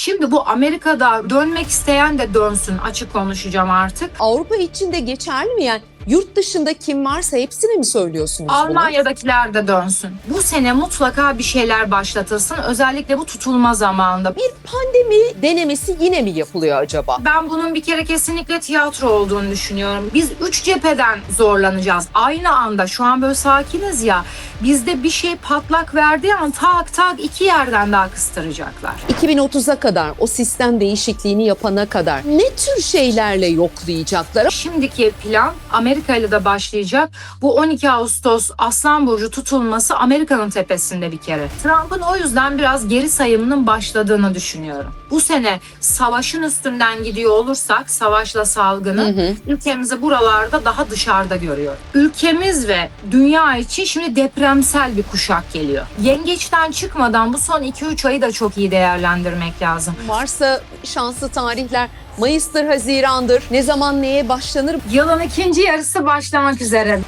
Şimdi bu Amerika'da dönmek isteyen de dönsün, açık konuşacağım artık. Avrupa içinde geçerli mi yani? Yurt dışında kim varsa hepsine mi söylüyorsunuz bunu? Almanya'dakiler de dönsün. Bu sene mutlaka bir şeyler başlatılsın. Özellikle bu tutulma zamanında. Bir pandemi denemesi yine mi yapılıyor acaba? Ben bunun bir kere kesinlikle tiyatro olduğunu düşünüyorum. Biz 3 cepheden zorlanacağız. Aynı anda şu an böyle sakiniz ya. Bizde bir şey patlak verdiği an tak tak 2 yerden daha kıstıracaklar. 2030'a kadar o sistem değişikliğini yapana kadar ne tür şeylerle yoklayacaklar? Şimdiki plan Amerika ile de başlayacak. Bu 12 Ağustos Aslan Burcu tutulması Amerika'nın tepesinde bir kere. Trump'ın o yüzden biraz geri sayımının başladığını düşünüyorum. Bu sene savaşın üstünden gidiyor olursak, savaşla salgını, ülkemizi buralarda daha dışarıda görüyor. Ülkemiz ve dünya için şimdi depremsel bir kuşak geliyor. Yengeçten çıkmadan bu son 2-3 ayı da çok iyi değerlendirmek lazım. Varsa şanslı tarihler Mayıs'tır, Haziran'dır. Ne zaman neye başlanır? Yılın ikinci yarısı başlamak üzere.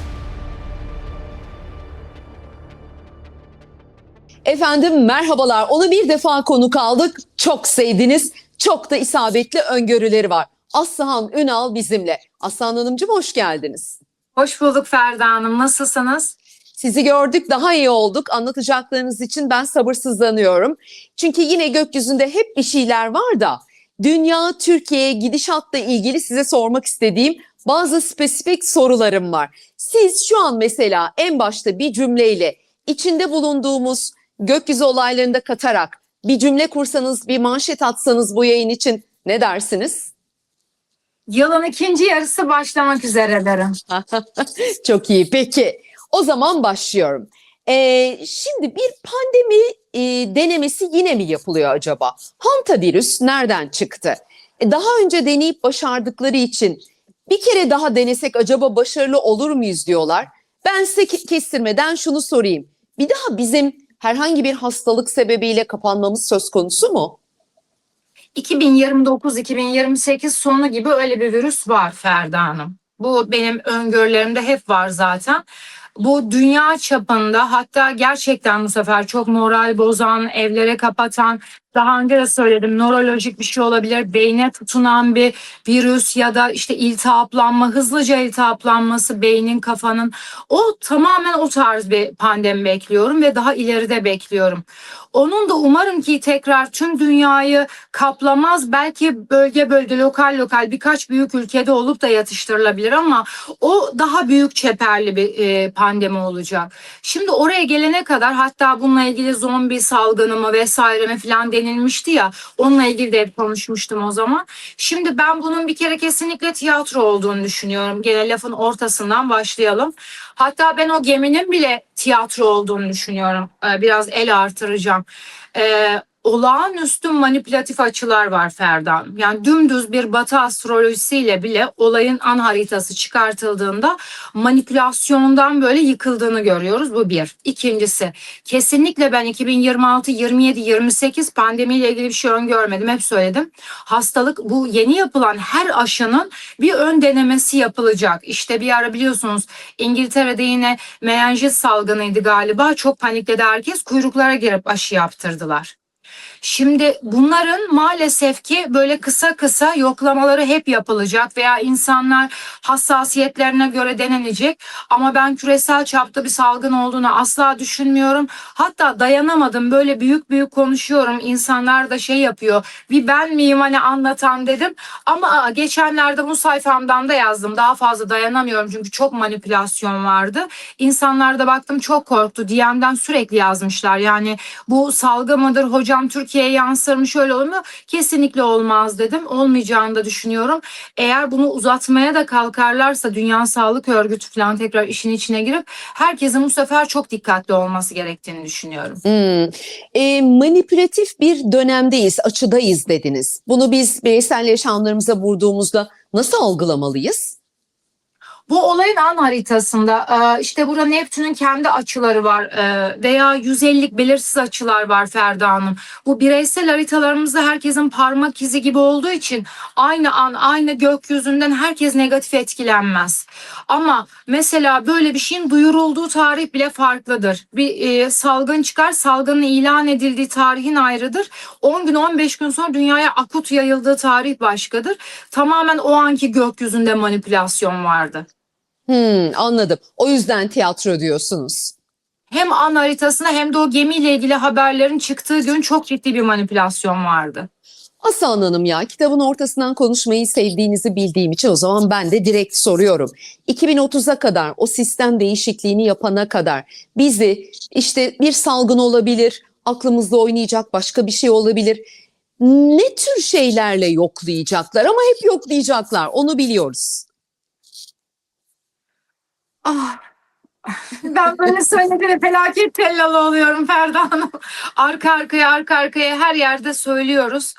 Efendim merhabalar. Onu bir defa konuk aldık. Çok sevdiniz. Çok da isabetli öngörüleri var. Aslıhan Ünal bizimle. Aslıhan Hanımcığım hoş geldiniz. Hoş bulduk Ferda Hanım. Nasılsınız? Sizi gördük, daha iyi olduk. Anlatacaklarınız için ben sabırsızlanıyorum. Çünkü yine gökyüzünde hep bir şeyler var da dünya, Türkiye gidişatla ilgili size sormak istediğim bazı spesifik sorularım var. Siz şu an mesela en başta bir cümleyle içinde bulunduğumuz gökyüzü olaylarında katarak bir cümle kursanız, bir manşet atsanız bu yayın için ne dersiniz? Yılın ikinci yarısı başlamak üzere derim. Çok iyi. Peki o zaman başlıyorum. Şimdi bir pandemi denemesi yine mi yapılıyor acaba? Hantavirüs nereden çıktı? Daha önce deneyip başardıkları için bir kere daha denesek acaba başarılı olur muyuz diyorlar. Ben size kestirmeden şunu sorayım. Bir daha bizim herhangi bir hastalık sebebiyle kapanmamız söz konusu mu? 2029-2028 sonu gibi öyle bir virüs var Ferda Hanım. Bu benim öngörülerimde hep var zaten. Bu dünya çapında, hatta gerçekten bu sefer çok moral bozan, evlere kapatan, daha önce de söyledim, nörolojik bir şey olabilir, beyne tutunan bir virüs ya da işte iltihaplanma, hızlıca iltihaplanması beynin, kafanın, o tamamen o tarz bir pandemi bekliyorum ve daha ileride bekliyorum. Onun da umarım ki tekrar tüm dünyayı kaplamaz, belki bölge bölge, lokal lokal birkaç büyük ülkede olup da yatıştırılabilir ama o daha büyük çeperli bir pandemi olacak. Şimdi oraya gelene kadar, hatta bununla ilgili zombi salgını mı vesaire mi falan denilmişti ya, onunla ilgili de hep konuşmuştum o zaman. Şimdi ben bunun bir kere kesinlikle tiyatro olduğunu düşünüyorum. Gene lafın ortasından başlayalım. Hatta ben o geminin bile tiyatro olduğunu düşünüyorum. Biraz el artıracağım. Olağanüstü manipülatif açılar var Ferda. Yani dümdüz bir Batı astrolojisiyle bile olayın an haritası çıkartıldığında manipülasyondan böyle yıkıldığını görüyoruz. Bu bir. İkincisi, kesinlikle ben 2026, 27, 28 pandemiyle ilgili bir şey öngörmedim. Hep söyledim. Hastalık, bu yeni yapılan her aşının bir ön denemesi yapılacak. İşte bir ara biliyorsunuz İngiltere'de yine menenjit salgınıydı galiba. Çok panikledi herkes. Kuyruklara girip aşı yaptırdılar. Şimdi bunların maalesef ki böyle kısa kısa yoklamaları hep yapılacak veya insanlar hassasiyetlerine göre denenecek. Ama ben küresel çapta bir salgın olduğunu asla düşünmüyorum. Hatta dayanamadım, böyle büyük büyük konuşuyorum. İnsanlar da şey yapıyor. Bir ben miyim hani anlatan dedim. Ama geçenlerde bu sayfamdan da yazdım. Daha fazla dayanamıyorum çünkü çok manipülasyon vardı. İnsanlar da baktım çok korktu. DM'den sürekli yazmışlar. Yani bu salgı mıdır hocam, Türkiye'ye yansır mı, şöyle olur mu? Kesinlikle olmaz dedim. Olmayacağını da düşünüyorum. Eğer bunu uzatmaya da kalkarlarsa Dünya Sağlık Örgütü falan tekrar işin içine girip herkesin bu sefer çok dikkatli olması gerektiğini düşünüyorum. Manipülatif bir dönemdeyiz, açıdayız dediniz. Bunu biz bireysel yaşamlarımıza vurduğumuzda nasıl algılamalıyız? Bu olayın an haritasında işte burada Neptün'ün kendi açıları var veya 150'lik belirsiz açılar var Ferda Hanım. Bu bireysel haritalarımızda herkesin parmak izi gibi olduğu için aynı an aynı gökyüzünden herkes negatif etkilenmez. Ama mesela böyle bir şeyin duyurulduğu tarih bile farklıdır. Bir salgın çıkar, salgının ilan edildiği tarihin ayrıdır. 10 gün 15 gün sonra dünyaya akut yayıldığı tarih başkadır. Tamamen o anki gökyüzünde manipülasyon vardı. Anladım. O yüzden tiyatro diyorsunuz. Hem an haritasında hem de o gemiyle ilgili haberlerin çıktığı gün çok ciddi bir manipülasyon vardı. Aslan Hanım ya, kitabın ortasından konuşmayı sevdiğinizi bildiğim için o zaman ben de direkt soruyorum. 2030'a kadar, o sistem değişikliğini yapana kadar bizi işte bir salgın olabilir, aklımızda oynayacak başka bir şey olabilir. Ne tür şeylerle yoklayacaklar, ama hep yoklayacaklar, onu biliyoruz. Ah, ben böyle söylediğinde felaket tellalı oluyorum Ferda Hanım. Arka arkaya her yerde söylüyoruz.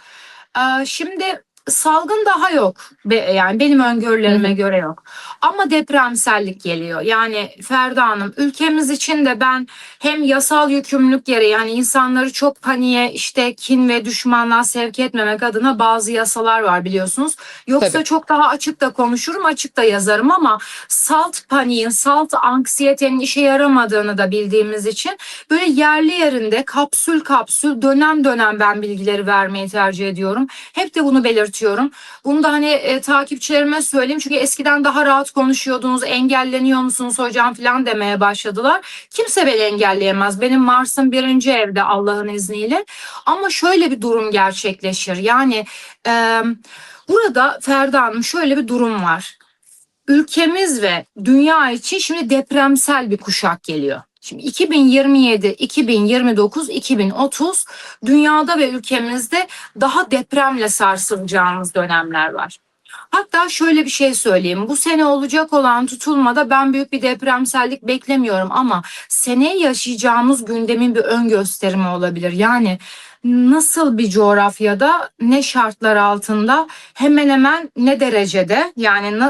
Şimdi salgın daha yok. Yani benim öngörülerime göre yok. Ama depremsellik geliyor. Yani Ferda Hanım, ülkemiz için de ben hem yasal yükümlülük gereği, yani insanları çok paniğe, işte kin ve düşmanlığa sevk etmemek adına bazı yasalar var biliyorsunuz. Yoksa Tabii. çok daha açık da konuşurum, açık da yazarım ama salt paniğin, salt anksiyetenin işe yaramadığını da bildiğimiz için böyle yerli yerinde kapsül kapsül dönem dönem ben bilgileri vermeyi tercih ediyorum. Hep de bunu belirtiyorum. Bunu da hani takipçilerime söyleyeyim, çünkü eskiden daha rahat konuşuyordunuz, engelleniyor musunuz hocam falan demeye başladılar. Kimse beni engelleyemez. Benim Mars'ım birinci evde Allah'ın izniyle. Ama şöyle bir durum gerçekleşir. Yani burada Ferda Hanım, şöyle bir durum var. Ülkemiz ve dünya için şimdi depremsel bir kuşak geliyor. Şimdi 2027, 2029, 2030 dünyada ve ülkemizde daha depremle sarsılacağımız dönemler var. Hatta şöyle bir şey söyleyeyim. Bu sene olacak olan tutulmada ben büyük bir depremsellik beklemiyorum ama seneye yaşayacağımız gündemin bir ön gösterimi olabilir. Yani nasıl bir coğrafyada, ne şartlar altında, hemen hemen ne derecede, yani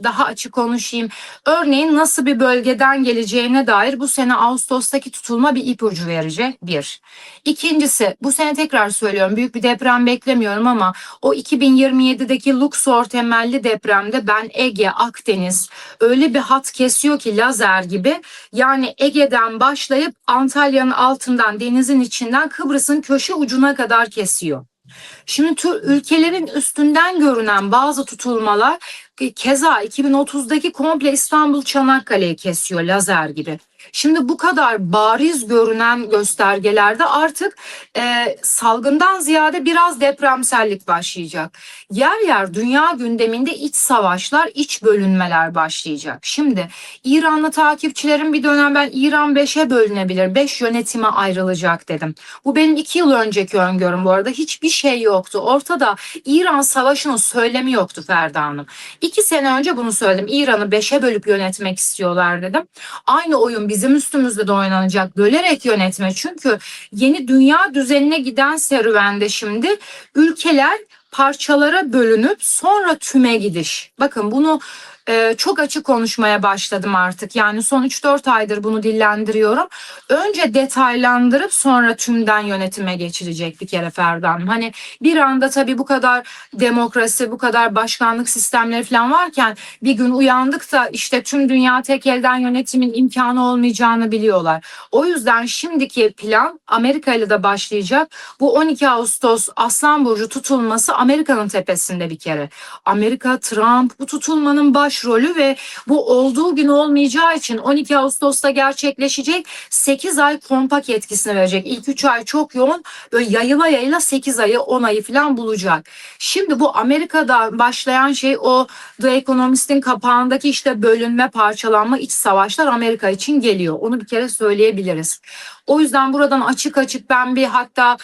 daha açık konuşayım. Örneğin nasıl bir bölgeden geleceğine dair bu sene Ağustos'taki tutulma bir ipucu verecek. Bir. İkincisi, bu sene tekrar söylüyorum, büyük bir deprem beklemiyorum ama o 2027'deki Luxor temelli depremde ben Ege, Akdeniz öyle bir hat kesiyor ki lazer gibi. Yani Ege'den başlayıp Antalya'nın altından, denizin içinden Kıbrıs'ın köşe ucuna kadar kesiyor. Şimdi ülkelerin üstünden görünen bazı tutulmalar keza 2030'daki komple İstanbul Çanakkale'yi kesiyor lazer gibi. Şimdi bu kadar bariz görünen göstergelerde artık salgından ziyade biraz depremsellik başlayacak. Yer yer dünya gündeminde iç savaşlar, iç bölünmeler başlayacak. Şimdi İranlı takipçilerim bir dönem ben İran 5'e bölünebilir, 5 yönetime ayrılacak dedim. Bu benim 2 yıl önceki öngörüm bu arada. Hiçbir şey yoktu. Ortada İran savaşının söylemi yoktu Ferda Hanım. 2 sene önce bunu söyledim. İran'ı 5'e bölüp yönetmek istiyorlar dedim. Aynı oyun bizim üstümüzde de oynanacak. Bölerek yönetme. Çünkü yeni dünya düzenine giden serüvende şimdi ülkeler parçalara bölünüp sonra tüme gidiş. Bakın bunu çok açık konuşmaya başladım artık. Yani son 3-4 aydır bunu dillendiriyorum. Önce detaylandırıp sonra tümden yönetime geçilecek bir kere Ferda Hanım. Hani bir anda tabii bu kadar demokrasi, bu kadar başkanlık sistemleri falan varken bir gün uyandık da işte tüm dünya tek elden yönetimin imkanı olmayacağını biliyorlar. O yüzden şimdiki plan Amerika ile de başlayacak. Bu 12 Ağustos Aslan Burcu tutulması Amerika'nın tepesinde bir kere. Amerika, Trump bu tutulmanın başrolü ve bu olduğu gün olmayacağı için 12 Ağustos'ta gerçekleşecek 8 ay kompak etkisini verecek. İlk 3 ay çok yoğun, böyle yayıla yayıla 8 ayı 10 ayı falan bulacak. Şimdi bu Amerika'da başlayan şey o The Economist'in kapağındaki işte bölünme, parçalanma, iç savaşlar Amerika için geliyor. Onu bir kere söyleyebiliriz. O yüzden buradan açık açık ben bir hatta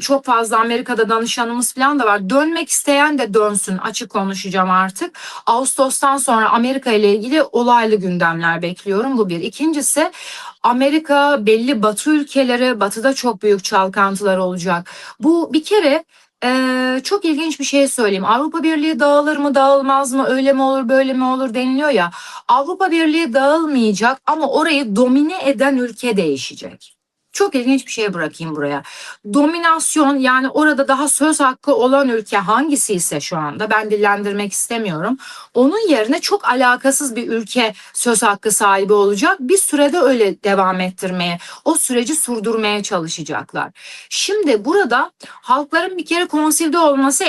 çok fazla Amerika'da danışanımız falan da var. Dönmek isteyen de dönsün, açık konuşacağım artık. Ağustos'tan sonra Amerika ile ilgili olaylı gündemler bekliyorum. Bu bir. İkincisi Amerika belli Batı ülkeleri, Batı'da çok büyük çalkantılar olacak. Bu bir kere Çok ilginç bir şey söyleyeyim. Avrupa Birliği dağılır mı, dağılmaz mı, öyle mi olur, böyle mi olur deniliyor ya. Avrupa Birliği dağılmayacak ama orayı domine eden ülke değişecek. Çok ilginç bir şey bırakayım buraya. Dominasyon, yani orada daha söz hakkı olan ülke hangisi ise şu anda, ben dillendirmek istemiyorum. Onun yerine çok alakasız bir ülke söz hakkı sahibi olacak. Bir sürede öyle devam ettirmeye, o süreci sürdürmeye çalışacaklar. Şimdi burada halkların bir kere konsilde olması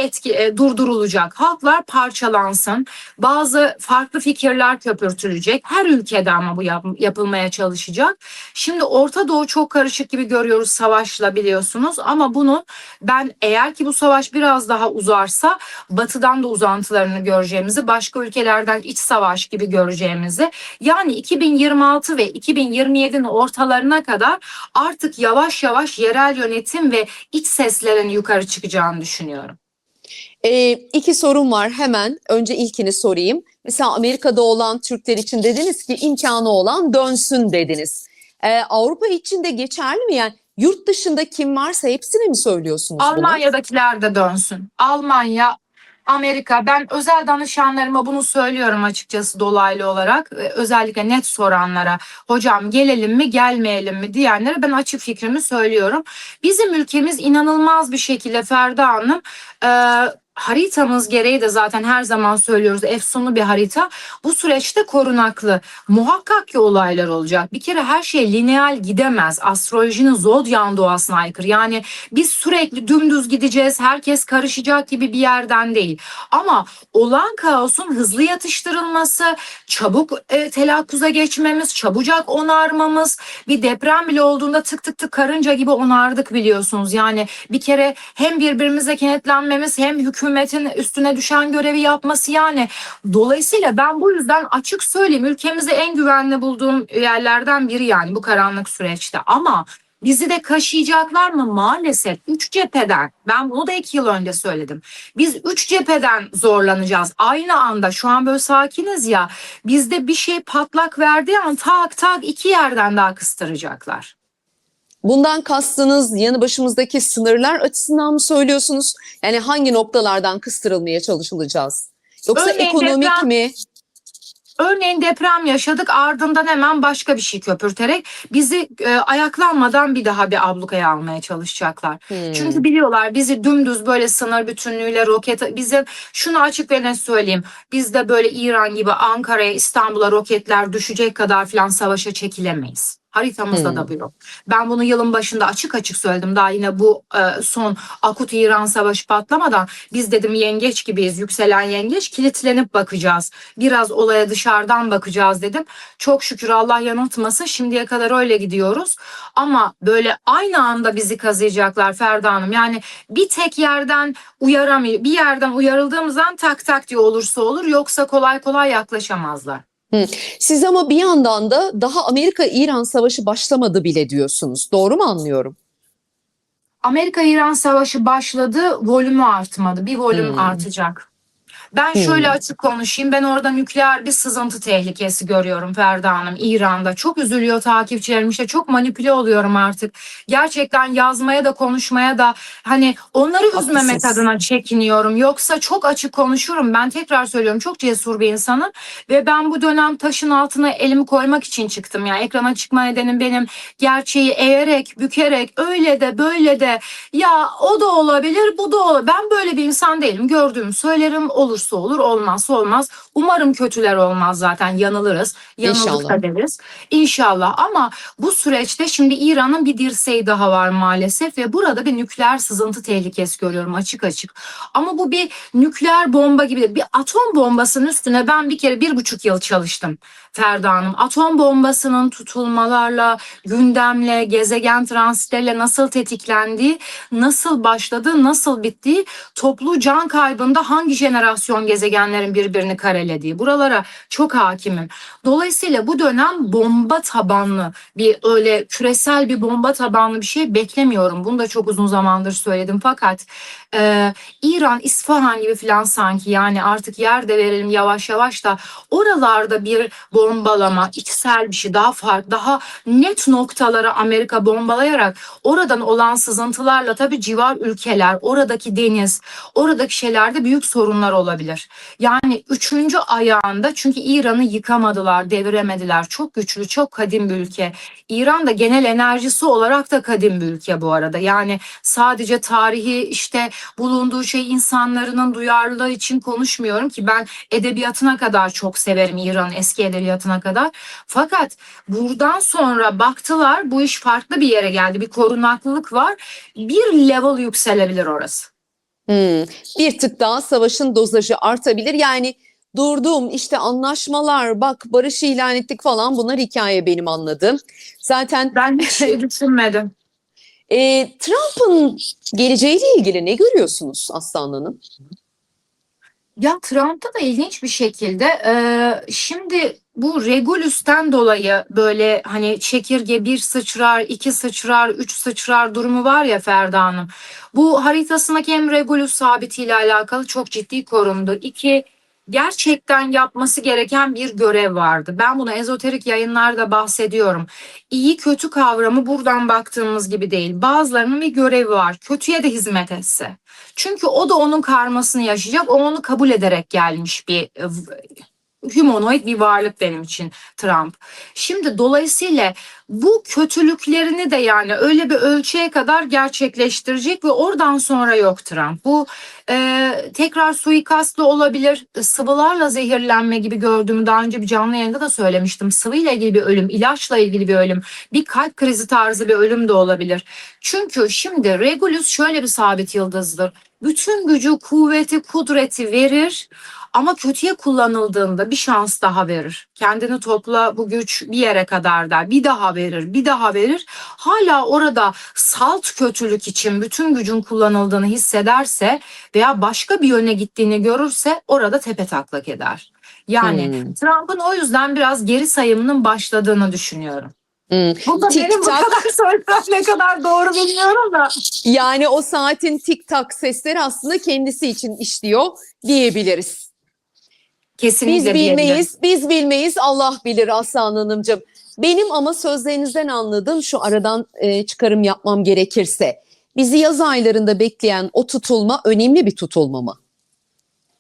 durdurulacak. Halklar parçalansın. Bazı farklı fikirler köpürtülecek. Her ülkede ama bu yapılmaya çalışacak. Şimdi Orta Doğu çok karışık gibi görüyoruz savaşla, biliyorsunuz, ama bunu ben, eğer ki bu savaş biraz daha uzarsa Batı'dan da uzantılarını göreceğimizi, başka ülkelerden iç savaş gibi göreceğimizi, yani 2026 ve 2027'nin ortalarına kadar artık yavaş yavaş yerel yönetim ve iç seslerin yukarı çıkacağını düşünüyorum. İki sorum var hemen. Önce ilkini sorayım. Mesela Amerika'da olan Türkler için dediniz ki imkanı olan dönsün dediniz. Avrupa için de geçerli mi? Yani yurt dışında kim varsa hepsine mi söylüyorsunuz bunu? Almanya'dakiler de dönsün. Almanya, Amerika, ben özel danışanlarıma bunu söylüyorum açıkçası, dolaylı olarak. Özellikle net soranlara, hocam gelelim mi gelmeyelim mi diyenlere ben açık fikrimi söylüyorum. Bizim ülkemiz inanılmaz bir şekilde, Ferda Hanım, haritamız gereği de zaten her zaman söylüyoruz, efsunlu bir harita. Bu süreçte korunaklı. Muhakkak ki olaylar olacak. Bir kere her şey lineal gidemez. Astrolojinin zodyan doğasına aykırı. Yani biz sürekli dümdüz gideceğiz, herkes karışacak gibi bir yerden değil. Ama olan kaosun hızlı yatıştırılması, çabuk telakkuza geçmemiz, çabucak onarmamız, bir deprem bile olduğunda tık tık tık karınca gibi onardık, biliyorsunuz. Yani bir kere hem birbirimize kenetlenmemiz, hem hükümetin üstüne düşen görevi yapması, yani dolayısıyla ben bu yüzden açık söyleyeyim, ülkemizi en güvenli bulduğum yerlerden biri yani bu karanlık süreçte. Ama bizi de kaşıyacaklar mı? Maalesef 3 cepheden. Ben bunu da 2 yıl önce söyledim. Biz 3 cepheden zorlanacağız. Aynı anda şu an böyle sakiniz ya. Bizde bir şey patlak verdiği an tak tak 2 yerden daha kıstıracaklar. Bundan kastınız yanı başımızdaki sınırlar açısından mı söylüyorsunuz? Yani hangi noktalardan kıstırılmaya çalışılacağız? Yoksa Örneğin ekonomik mi? Örneğin deprem yaşadık, ardından hemen başka bir şey köpürterek bizi ayaklanmadan bir daha bir ablukaya almaya çalışacaklar. Çünkü biliyorlar bizi dümdüz böyle sınır bütünlüğüyle roket, bizim şunu açık ve net söyleyeyim, bizde böyle İran gibi Ankara'ya, İstanbul'a roketler düşecek kadar falan savaşa çekilemeyiz. Haritamızda da bu yok. Ben bunu yılın başında açık açık söyledim. Daha yine bu son akut İran savaşı patlamadan biz, dedim, yengeç gibiyiz, yükselen yengeç, kilitlenip bakacağız. Biraz olaya dışarıdan bakacağız dedim. Çok şükür, Allah yanıltmasın, şimdiye kadar öyle gidiyoruz. Ama böyle aynı anda bizi kazıyacaklar Ferda Hanım. Yani bir tek yerden uyaramıyor. Bir yerden uyarıldığımızdan tak tak diye olursa olur. Yoksa kolay kolay yaklaşamazlar. Siz ama bir yandan da daha Amerika-İran savaşı başlamadı bile diyorsunuz. Doğru mu anlıyorum? Amerika-İran savaşı başladı, volümü artmadı. Bir volüm artacak. Ben şöyle açık konuşayım. Ben orada nükleer bir sızıntı tehlikesi görüyorum Ferda Hanım, İran'da. Çok üzülüyor takipçilerim, işte çok manipüle oluyorum artık. Gerçekten yazmaya da konuşmaya da, hani onları üzmemek Haklısınız. adına çekiniyorum. Yoksa çok açık konuşurum. Ben tekrar söylüyorum, çok cesur bir insanım. Ve ben bu dönem taşın altına elimi koymak için çıktım. Yani ekrana çıkma nedenim benim, gerçeği eğerek, bükerek, öyle de böyle de, ya o da olabilir, bu da olabilir. Ben böyle bir insan değilim. Gördüğümü söylerim, olursa olur, olmazsa olmaz. Umarım kötüler olmaz, zaten yanılırız. Yanıldık İnşallah. da deriz. İnşallah. Ama bu süreçte şimdi İran'ın bir dirseği daha var maalesef ve burada bir nükleer sızıntı tehlikesi görüyorum açık açık. Ama bu bir nükleer bomba gibi, bir atom bombasının üstüne ben bir kere 1,5 yıl çalıştım Ferda Hanım. Atom bombasının tutulmalarla, gündemle, gezegen transitleriyle nasıl tetiklendiği, nasıl başladığı, nasıl bittiği, toplu can kaybında hangi jenerasyon konstelasyonel gezegenlerin birbirini karelediği. Buralara çok hakimim. Dolayısıyla bu dönem bomba tabanlı bir öyle küresel bir bomba tabanlı bir şey beklemiyorum. Bunu da çok uzun zamandır söyledim. Fakat İran, İsfahan gibi falan sanki yani artık yer de verelim yavaş yavaş da oralarda bir bombalama, içsel bir şey daha farklı, daha net noktalara Amerika bombalayarak oradan olan sızıntılarla tabii civar ülkeler, oradaki deniz, oradaki şeylerde büyük sorunlar olabilir. Yani üçüncü ayağında çünkü İran'ı yıkamadılar, deviremediler. Çok güçlü, çok kadim bir ülke. İran da genel enerjisi olarak da kadim bir ülke bu arada. Yani sadece tarihi işte bulunduğu şey insanların duyarlılığı için konuşmuyorum ki ben edebiyatına kadar çok severim İran'ın eski edebiyatına kadar. Fakat buradan sonra baktılar bu iş farklı bir yere geldi. Bir korunaklılık var. Bir level yükselebilir orası. Bir tık daha savaşın dozajı artabilir. Yani durdum işte anlaşmalar bak barış ilan ettik falan bunlar hikaye benim anladığım. Zaten Ben hiç düşünmedim. Trump'ın geleceğiyle ilgili ne görüyorsunuz Aslan Hanım? Ya Trump'ta da ilginç bir şekilde şimdi bu Regulus'ten dolayı böyle hani çekirge bir sıçrar, iki sıçrar, üç sıçrar durumu var ya Ferda Hanım. Bu haritasındaki hem Regulus sabitiyle alakalı çok ciddi korundu. İki, gerçekten yapması gereken bir görev vardı. Ben bunu ezoterik yayınlarda bahsediyorum. İyi kötü kavramı buradan baktığımız gibi değil. Bazılarının bir görevi var. Kötüye de hizmet etse. Çünkü o da onun karmasını yaşayacak. O onu kabul ederek gelmiş bir humanoid bir varlık benim için Trump. Şimdi dolayısıyla bu kötülüklerini de yani öyle bir ölçüye kadar gerçekleştirecek ve oradan sonra yok Trump. Bu tekrar suikastlı olabilir, sıvılarla zehirlenme gibi gördüğümü daha önce bir canlı yayında da söylemiştim. Sıvıyla ilgili bir ölüm, ilaçla ilgili bir ölüm, bir kalp krizi tarzı bir ölüm de olabilir. Çünkü şimdi Regulus şöyle bir sabit yıldızdır. Bütün gücü, kuvveti, kudreti verir ama kötüye kullanıldığında bir şans daha verir. Kendini topla bu güç bir yere kadar der. Bir daha verir, bir daha verir. Hala orada salt kötülük için bütün gücün kullanıldığını hissederse veya başka bir yöne gittiğini görürse orada tepetaklak eder. Yani Trump'ın o yüzden biraz geri sayımının başladığını düşünüyorum. Bu da benim bu kadar söylemem ne kadar doğru bilmiyorum da. Yani o saatin tik tak sesleri aslında kendisi için işliyor diyebiliriz. Kesinlikle biz bilmeyiz Allah bilir Aslan Hanımcığım. Benim ama sözlerinizden anladığım şu aradan çıkarım yapmam gerekirse. Bizi yaz aylarında bekleyen o tutulma önemli bir tutulma mı?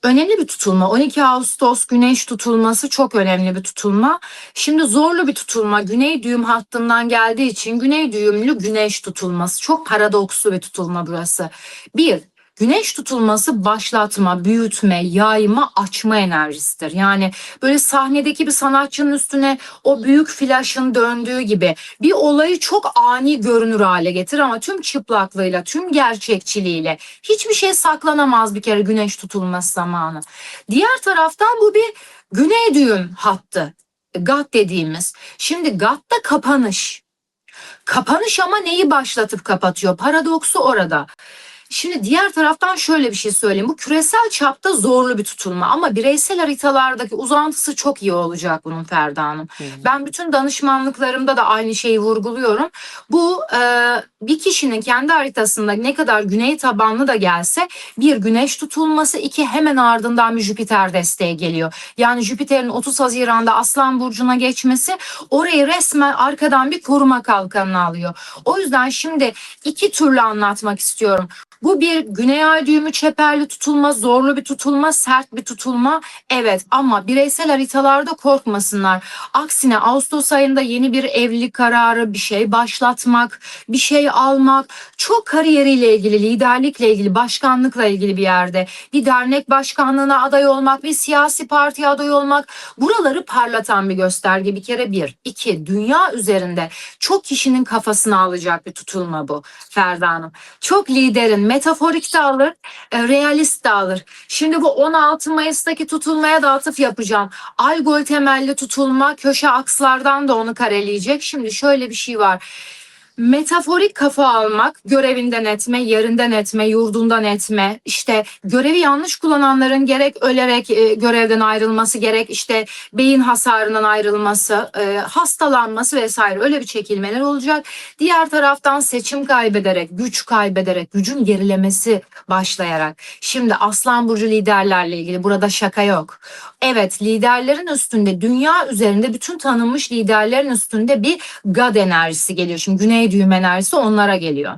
Önemli bir tutulma. 12 Ağustos güneş tutulması çok önemli bir tutulma. Şimdi zorlu bir tutulma. Güney düğüm hattından geldiği için güney düğümlü güneş tutulması. Çok paradokslu bir tutulma burası. Bir, güneş tutulması başlatma, büyütme, yayma, açma enerjisidir. Yani böyle sahnedeki bir sanatçının üstüne o büyük flaşın döndüğü gibi bir olayı çok ani görünür hale getirir ama tüm çıplaklığıyla, tüm gerçekçiliğiyle hiçbir şey saklanamaz bir kere güneş tutulması zamanı. Diğer taraftan bu bir güney düğüm hattı. GAT dediğimiz. Şimdi GAT'ta kapanış. Kapanış ama neyi başlatıp kapatıyor? Paradoksu orada. Şimdi diğer taraftan şöyle bir şey söyleyeyim. Bu küresel çapta zorlu bir tutulma ama bireysel haritalardaki uzantısı çok iyi olacak bunun Ferda Hanım. Ben bütün danışmanlıklarımda da aynı şeyi vurguluyorum. Bu bir kişinin kendi haritasında ne kadar güney tabanlı da gelse bir güneş tutulması, iki hemen ardından bir Jüpiter desteği geliyor. Yani Jüpiter'in 30 Haziran'da Aslan Burcu'na geçmesi orayı resmen arkadan bir koruma kalkanına alıyor. O yüzden şimdi iki türlü anlatmak istiyorum. Bu bir güney ay düğümü çeperli tutulma, zorlu bir tutulma, sert bir tutulma. Evet ama bireysel haritalarda korkmasınlar. Aksine Ağustos ayında yeni bir evlilik kararı, bir şey başlatmak, bir şey almak, çok kariyeriyle ilgili, liderlikle ilgili, başkanlıkla ilgili bir yerde. Bir dernek başkanlığına aday olmak, bir siyasi partiye aday olmak buraları parlatan bir gösterge bir kere bir. İki, dünya üzerinde çok kişinin kafasını alacak bir tutulma bu Ferda Hanım. Çok liderin metaforik de alır, realist de alır. Şimdi bu 16 Mayıs'taki tutulmaya da atıf yapacağım. Algol temelli tutulma köşe akslardan da onu kareleyecek. Şimdi şöyle bir şey var. Metaforik kafa almak, görevinden etme, yerinden etme, yurdundan etme, işte görevi yanlış kullananların gerek ölerek görevden ayrılması, gerek işte beyin hasarından ayrılması, hastalanması vesaire, öyle bir çekilmeler olacak. Diğer taraftan seçim kaybederek, güç kaybederek, gücün gerilemesi başlayarak. Şimdi Aslan Burcu liderlerle ilgili burada şaka yok. Evet, liderlerin üstünde, dünya üzerinde bütün tanınmış liderlerin üstünde bir God enerjisi geliyor. Şimdi Güney düğüm enerjisi onlara geliyor.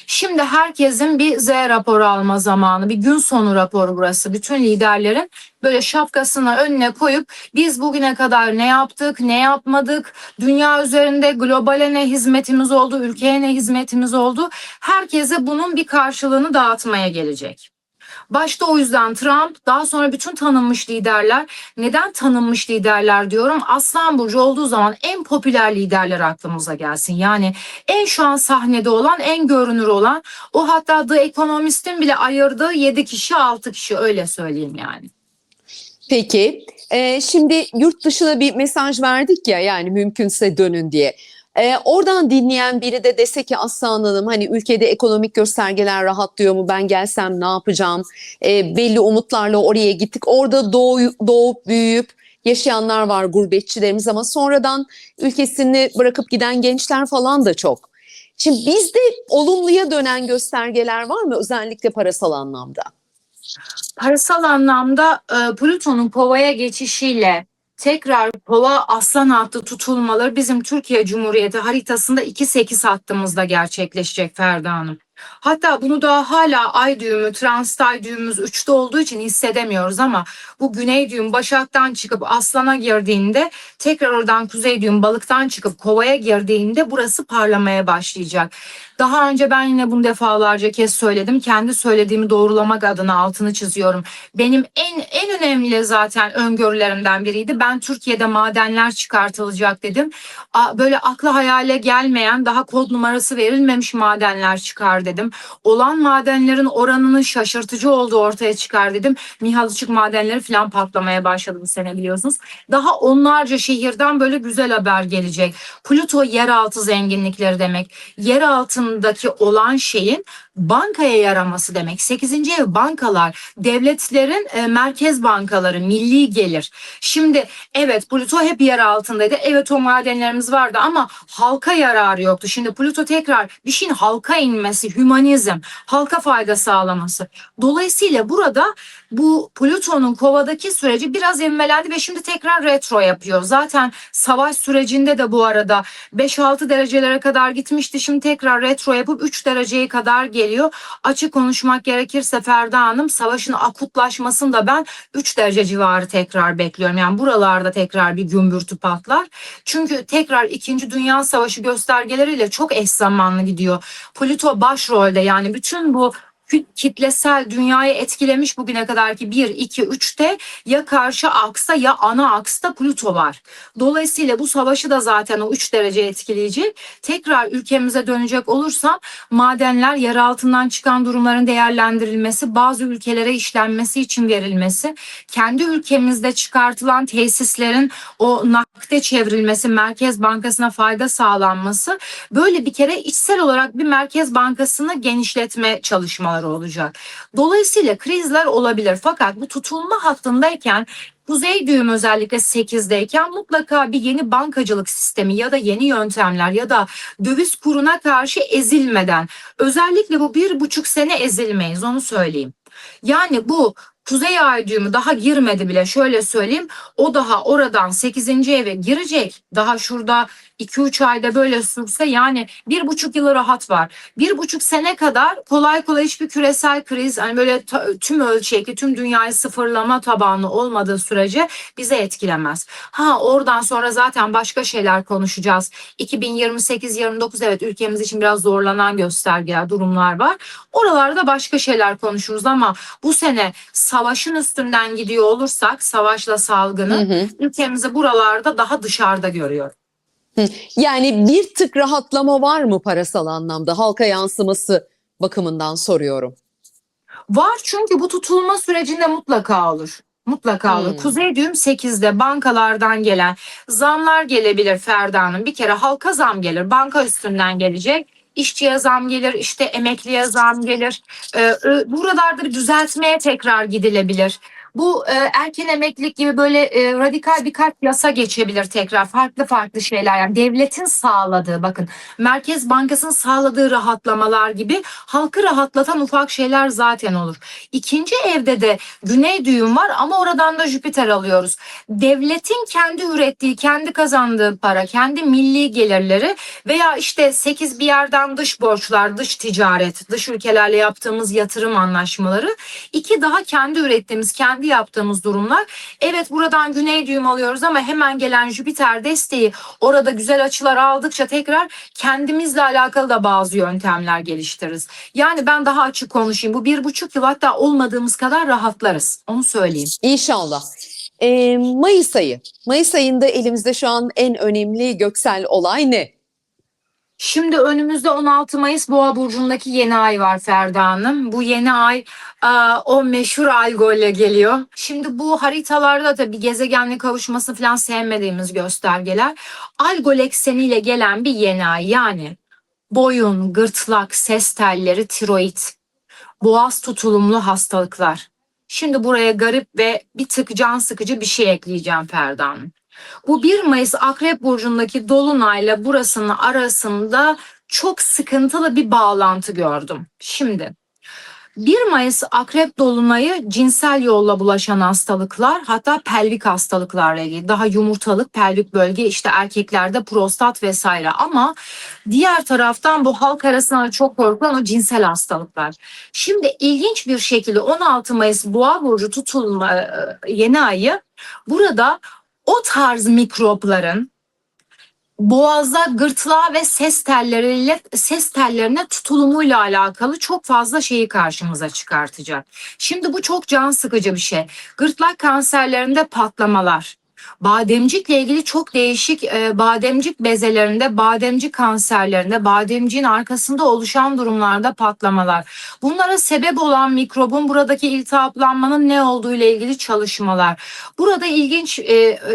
Şimdi herkesin bir Z raporu alma zamanı, bir gün sonu raporu burası. Bütün liderlerin böyle şapkasını önüne koyup biz bugüne kadar ne yaptık, ne yapmadık, dünya üzerinde globale ne hizmetimiz oldu, ülkeye ne hizmetimiz oldu. Herkese bunun bir karşılığını dağıtmaya gelecek. Başta o yüzden Trump, daha sonra bütün tanınmış liderler. Neden tanınmış liderler diyorum? Aslan Burcu olduğu zaman en popüler liderler aklımıza gelsin. Yani en şu an sahnede olan, en görünür olan, o hatta The Economist'in bile ayırdığı 7 kişi 6 kişi, öyle söyleyeyim yani. Peki, şimdi yurt dışına bir mesaj verdik ya, yani mümkünse dönün diye. Oradan dinleyen biri de dese ki Aslan Hanım, hani ülkede ekonomik göstergeler rahatlıyor mu, ben gelsem ne yapacağım? Belli umutlarla oraya gittik. Orada doğup büyüyüp yaşayanlar var, gurbetçilerimiz, ama sonradan ülkesini bırakıp giden gençler falan da çok. Şimdi bizde olumluya dönen göstergeler var mı, özellikle parasal anlamda? Parasal anlamda Plüton'un Kova'ya geçişiyle tekrar Kova Aslan hattı tutulmaları bizim Türkiye Cumhuriyeti haritasında 2-8 hattımızda gerçekleşecek Ferda Hanım. Hatta bunu da hala ay düğümü, transit ay düğümümüz 3'te olduğu için hissedemiyoruz, ama bu güney düğüm Başak'tan çıkıp Aslan'a girdiğinde, tekrar oradan kuzey düğüm Balık'tan çıkıp Kova'ya girdiğinde burası parlamaya başlayacak. Daha önce ben yine bunu defalarca kez söyledim. Kendi söylediğimi doğrulamak adına altını çiziyorum. Benim en önemli zaten öngörülerimden biriydi. Ben Türkiye'de madenler çıkartılacak dedim. Böyle akla hayale gelmeyen, daha kod numarası verilmemiş madenler çıkar dedim. Olan madenlerin oranının şaşırtıcı olduğu ortaya çıkar dedim. Mihalıçık madenleri falan patlamaya başladı bu sene, biliyorsunuz. Daha onlarca şehirden böyle güzel haber gelecek. Plüto yeraltı zenginlikleri demek. Yer altındaki olan şeyin bankaya yaraması demek. 8. ev bankalar, devletlerin merkez bankaları, milli gelir. Şimdi evet, Plüto hep yer altındaydı. Evet, o madenlerimiz vardı ama halka yararı yoktu. Şimdi Plüto tekrar bir şeyin halka inmesi, hümanizm, halka fayda sağlaması. Dolayısıyla burada bu Plüton'un Kova'daki süreci biraz ivmelendi ve şimdi tekrar retro yapıyor. Zaten savaş sürecinde de bu arada 5-6 derecelere kadar gitmişti. Şimdi tekrar retro yapıp 3 dereceye kadar geliyor. Açık konuşmak gerekirse Ferda Hanım, savaşın akutlaşmasını da ben 3 derece civarı tekrar bekliyorum. Yani buralarda tekrar bir gümbürtü patlar. Çünkü tekrar 2. Dünya Savaşı göstergeleriyle çok eş zamanlı gidiyor. Plüto başrolde, yani bütün bu kitlesel dünyayı etkilemiş bugüne kadar ki 1, 2, 3'te ya karşı aksta ya ana aksta Plüto var. Dolayısıyla bu savaşı da zaten o 3 derece etkileyecek. Tekrar ülkemize dönecek olursam, madenler, yer altından çıkan durumların değerlendirilmesi, bazı ülkelere işlenmesi için verilmesi, kendi ülkemizde çıkartılan tesislerin o nakde çevrilmesi, Merkez Bankası'na fayda sağlanması, böyle bir kere içsel olarak bir Merkez Bankası'nı genişletme çalışmaları olacak. Dolayısıyla krizler olabilir, fakat bu tutulma hattındayken, kuzey düğüm özellikle 8'deyken mutlaka bir yeni bankacılık sistemi ya da yeni yöntemler ya da döviz kuruna karşı ezilmeden, özellikle bu 1,5 sene ezilmeyiz, onu söyleyeyim. Yani bu kuzey ay düğümü daha girmedi bile, şöyle söyleyeyim, o daha oradan 8. eve girecek. Daha şurada 2-3 ayda böyle sürse, yani 1,5 yılı rahat var. 1,5 sene kadar kolay kolay hiçbir küresel kriz, hani böyle tüm ölçekli, tüm dünyayı sıfırlama tabanlı olmadığı sürece bize etkilemez. Oradan sonra zaten başka şeyler konuşacağız. 2028-29, evet, ülkemiz için biraz zorlanan göstergeler, durumlar var. Oralarda başka şeyler konuşuruz, ama bu sene savaşın üstünden gidiyor olursak, savaşla salgını, ülkemizi buralarda daha dışarıda görüyorum. Yani bir tık rahatlama var mı parasal anlamda, halka yansıması bakımından soruyorum. Var, çünkü bu tutulma sürecinde mutlaka olur. Mutlaka olur. Kuzey düğüm 8'de bankalardan gelen zamlar gelebilir Ferda Hanım. Bir kere halka zam gelir. Banka üstünden gelecek. İşçiye zam gelir, işte emekliye zam gelir. Buralarda bir düzeltmeye tekrar gidilebilir. Bu erken emeklilik gibi böyle radikal birkaç yasa geçebilir tekrar. Farklı farklı şeyler, yani devletin sağladığı, bakın Merkez Bankası'nın sağladığı rahatlamalar gibi halkı rahatlatan ufak şeyler zaten olur. İkinci evde de güney düğüm var ama oradan da Jüpiter alıyoruz. Devletin kendi ürettiği, kendi kazandığı para, kendi milli gelirleri veya işte 8 bir yerden dış borçlar, dış ticaret, dış ülkelerle yaptığımız yatırım anlaşmaları. İki daha kendi ürettiğimiz, kendi yaptığımız durumlar. Evet, buradan güney düğüm alıyoruz ama hemen gelen Jüpiter desteği, orada güzel açılar aldıkça tekrar kendimizle alakalı da bazı yöntemler geliştiririz. Yani ben daha açık konuşayım. Bu 1,5 yıl hatta olmadığımız kadar rahatlarız. Onu söyleyeyim. İnşallah. Mayıs ayı. Mayıs ayında elimizde şu an en önemli göksel olay ne? Şimdi önümüzde 16 Mayıs Boğa burcundaki yeni ay var Ferda Hanım. Bu yeni ay o meşhur Algol ile geliyor. Şimdi bu haritalarda tabii gezegenle kavuşması falan sevmediğimiz göstergeler. Algol ekseniyle gelen bir yeni ay, yani boyun, gırtlak, ses telleri, tiroid, boğaz tutulumlu hastalıklar. Şimdi buraya garip ve bir tık can sıkıcı bir şey ekleyeceğim Ferda Hanım. Bu 1 Mayıs Akrep Burcu'ndaki Dolunay'la burasının arasında çok sıkıntılı bir bağlantı gördüm. Şimdi 1 Mayıs Akrep Dolunay'ı cinsel yolla bulaşan hastalıklar, hatta pelvik hastalıklarla ilgili, daha yumurtalık pelvik bölge, işte erkeklerde prostat vesaire, ama diğer taraftan bu halk arasında çok korkulan o cinsel hastalıklar. Şimdi ilginç bir şekilde 16 Mayıs Boğa Burcu tutulma yeni ayı burada o tarz mikropların boğaza, gırtlağa ve ses tellerine tutulumuyla alakalı çok fazla şeyi karşımıza çıkartacak. Şimdi bu çok can sıkıcı bir şey. Gırtlak kanserlerinde patlamalar, bademcikle ilgili çok değişik bademcik bezelerinde, bademcik kanserlerinde, bademciğin arkasında oluşan durumlarda patlamalar. Bunlara sebep olan mikrobun, buradaki iltihaplanmanın ne olduğu ile ilgili çalışmalar. Burada ilginç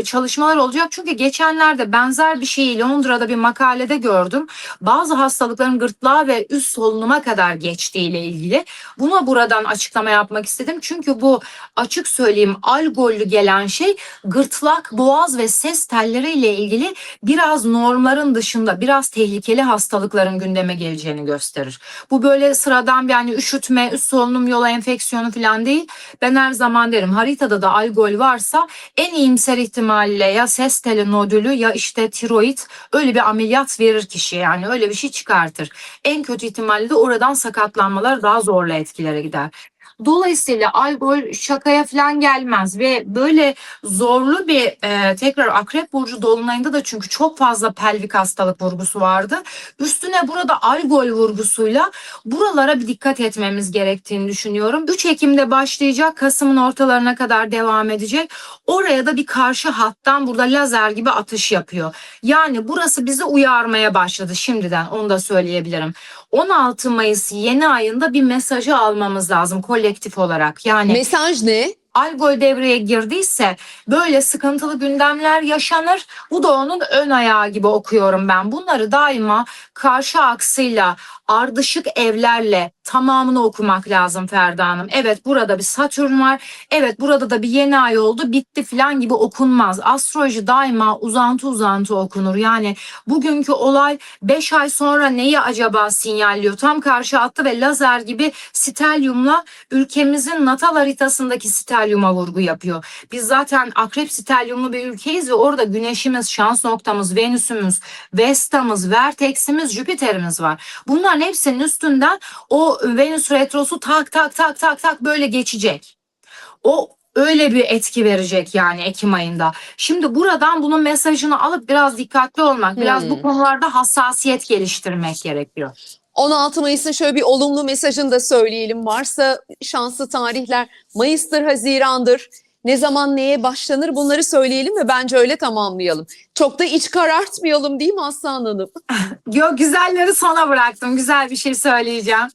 çalışmalar olacak çünkü geçenlerde benzer bir şeyi Londra'da bir makalede gördüm. Bazı hastalıkların gırtlağa ve üst solunuma kadar geçtiği ile ilgili. Buna buradan açıklama yapmak istedim. Çünkü bu, açık söyleyeyim, algollü gelen şey gırtlak, boğaz ve ses telleri ile ilgili biraz normların dışında, biraz tehlikeli hastalıkların gündeme geleceğini gösterir. Bu böyle sıradan bir, yani üşütme, üst solunum yolu enfeksiyonu falan değil. Ben her zaman derim, haritada da algol varsa en iyimser ihtimalle ya ses teli nodülü ya işte tiroid, öyle bir ameliyat verir kişiye, yani öyle bir şey çıkartır. En kötü ihtimalle de oradan sakatlanmalar daha zorla etkilere gider. Dolayısıyla algol şakaya falan gelmez ve böyle zorlu bir tekrar Akrep Burcu Dolunay'ında da çünkü çok fazla pelvik hastalık vurgusu vardı. Üstüne burada algol vurgusuyla buralara bir dikkat etmemiz gerektiğini düşünüyorum. 3 Ekim'de başlayacak, Kasım'ın ortalarına kadar devam edecek. Oraya da bir karşı hattan burada lazer gibi atış yapıyor. Yani burası bizi uyarmaya başladı şimdiden, onu da söyleyebilirim. 16 Mayıs yeni ayında bir mesajı almamız lazım kolektif olarak. Yani Mesaj ne? algol devreye girdiyse böyle sıkıntılı gündemler yaşanır. Bu da onun ön ayağı gibi okuyorum ben. Bunları daima karşı aksıyla, ardışık evlerle tamamını okumak lazım Ferda Hanım. Evet, burada bir Satürn var. Evet, burada da bir yeni ay oldu, bitti falan gibi okunmaz. Astroloji daima uzantı uzantı okunur. Yani bugünkü olay 5 ay sonra neyi acaba sinyalliyor? Tam karşı attı ve lazer gibi stelyumla ülkemizin natal haritasındaki stelyuma vurgu yapıyor. Biz zaten akrep stelyumlu bir ülkeyiz ve orada güneşimiz, şans noktamız, Venüs'ümüz, Vesta'mız, Vertex'imiz, Jüpiter'imiz var. Bunların hepsinin üstünden o Venüs retrosu tak tak tak tak tak böyle geçecek. O öyle bir etki verecek yani Ekim ayında. Şimdi buradan bunun mesajını alıp biraz dikkatli olmak, biraz bu konularda hassasiyet geliştirmek gerekiyor. 16 Mayıs'ın şöyle bir olumlu mesajını da söyleyelim. Varsa şanslı tarihler, Mayıs'tır, Haziran'dır. Ne zaman neye başlanır, bunları söyleyelim ve bence öyle tamamlayalım. Çok da iç karartmayalım, değil mi Aslan Hanım? Güzelleri sona bıraktım. Güzel bir şey söyleyeceğim.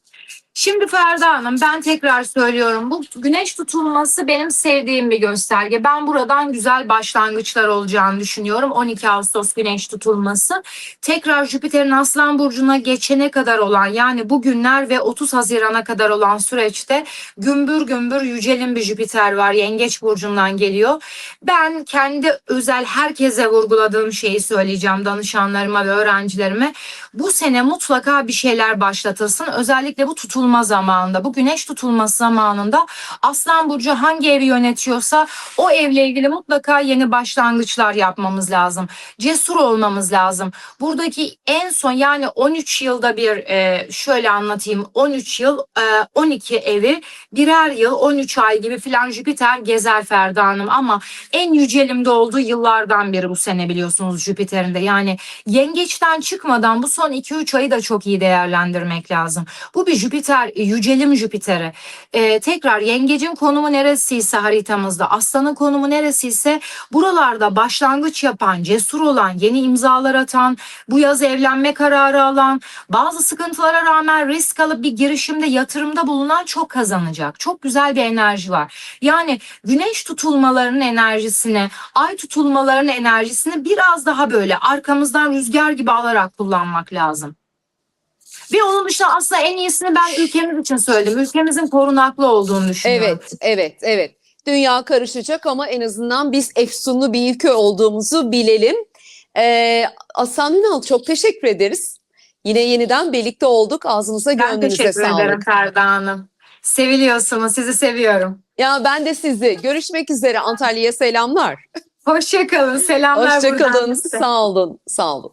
Şimdi Ferda Hanım, ben tekrar söylüyorum. Bu güneş tutulması benim sevdiğim bir gösterge. Ben buradan güzel başlangıçlar olacağını düşünüyorum. 12 Ağustos güneş tutulması. Tekrar Jüpiter'in Aslan Burcu'na geçene kadar olan, yani bugünler ve 30 Haziran'a kadar olan süreçte gümbür gümbür yücelin bir Jüpiter var. Yengeç Burcu'ndan geliyor. Ben kendi özel herkese vurguladığım şeyi söyleyeceğim danışanlarıma ve öğrencilerime. Bu sene mutlaka bir şeyler başlatılsın. Özellikle bu tutulma zamanında, bu güneş tutulması zamanında Aslan Burcu hangi evi yönetiyorsa o evle ilgili mutlaka yeni başlangıçlar yapmamız lazım. Cesur olmamız lazım. Buradaki en son, yani 13 yılda bir, şöyle anlatayım, 13 yıl 12 evi, birer yıl 13 ay gibi filan Jüpiter gezer Ferda Hanım, ama en yücelimde olduğu yıllardan biri bu sene, biliyorsunuz Jüpiter'in de. Yani yengeçten çıkmadan bu son 2-3 ayı da çok iyi değerlendirmek lazım. Bu bir Jüpiter, yücelim Jüpiter'i. Tekrar yengecin konumu neresiyse haritamızda, aslanın konumu neresiyse buralarda başlangıç yapan, cesur olan, yeni imzalar atan, bu yaz evlenme kararı alan, bazı sıkıntılara rağmen risk alıp bir girişimde, yatırımda bulunan çok kazanacak. Çok güzel bir enerji var. Yani güneş tutulmalarının enerjisini, ay tutulmalarının enerjisini biraz daha böyle arkamızdan rüzgar gibi alarak kullanmak lazım. Ve onun dışında aslında en iyisini ben ülkemiz için söyledim. Ülkemizin korunaklı olduğunu düşünüyorum. Evet. Dünya karışacak ama en azından biz efsunlu bir ülke olduğumuzu bilelim. Aslan Ünal, çok teşekkür ederiz. Yine yeniden birlikte olduk. Ağzınıza, Ben gönlünüze teşekkür ederim sağlık. Ferda Hanım. Seviliyorsunuz, sizi seviyorum. Ya ben de sizi. Görüşmek üzere. Antalya'ya selamlar. Hoşça kalın, selamlar buradan Hoşça kalın. size. Sağ olun. Sağ olun.